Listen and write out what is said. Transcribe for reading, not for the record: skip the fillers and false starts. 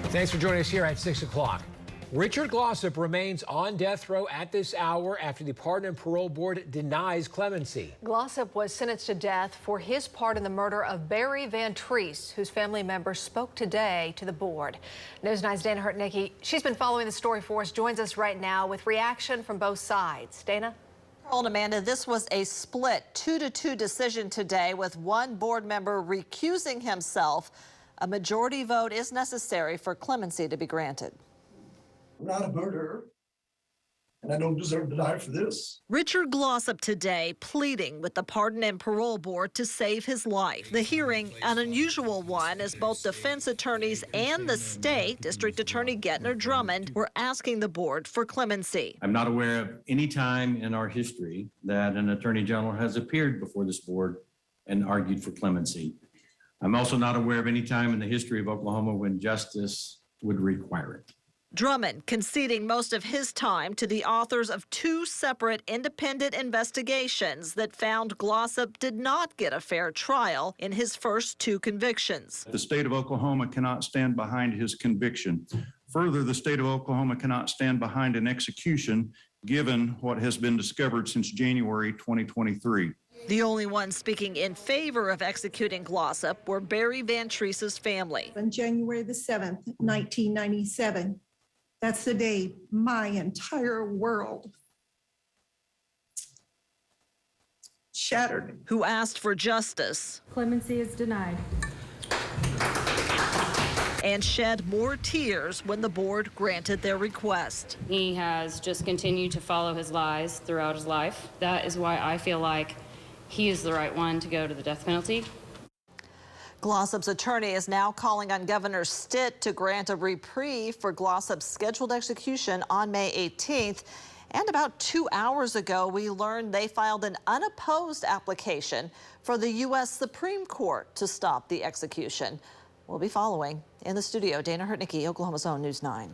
Thanks for joining us here at 6 o'clock. Richard Glossip remains on death row at this hour after the Pardon and Parole Board denies clemency. Glossip was sentenced to death for his part in the murder of Barry Van Treese, whose family members spoke today to the board. News 9's Dana Hurtnicki, she's been following the story for us, joins us right now with reaction from both sides. Dana? Well, Amanda, this was a split 2-2 decision today with one board member recusing himself. A majority vote is necessary for clemency to be granted. I'm not a murderer, and I don't deserve to die for this. Richard Glossip today pleading with the Pardon and Parole Board to save his life. The hearing, an unusual one, as both defense attorneys and the state District Attorney Gettner Drummond were asking the board for clemency. I'm not aware of any time in our history that an attorney general has appeared before this board and argued for clemency. I'm also not aware of any time in the history of Oklahoma when justice would require it. Drummond conceding most of his time to the authors of two separate independent investigations that found Glossip did not get a fair trial in his first two convictions. The state of Oklahoma cannot stand behind his conviction. Further, the state of Oklahoma cannot stand behind an execution given what has been discovered since January 2023. The only ones speaking in favor of executing Glossip were Barry Van Treese's family. On January the 7th, 1997, that's the day my entire world shattered. Who asked for justice. Clemency is denied. And shed more tears when the board granted their request. He has just continued to follow his lies throughout his life. That is why I feel like he is the right one to go to the death penalty. Glossip's attorney is now calling on Governor Stitt to grant a reprieve for Glossip's scheduled execution on May 18th. And about 2 hours ago, we learned they filed an unopposed application for the U.S. Supreme Court to stop the execution. We'll be following. In the studio, Dana Hurtnicki, Oklahoma's Own News 9.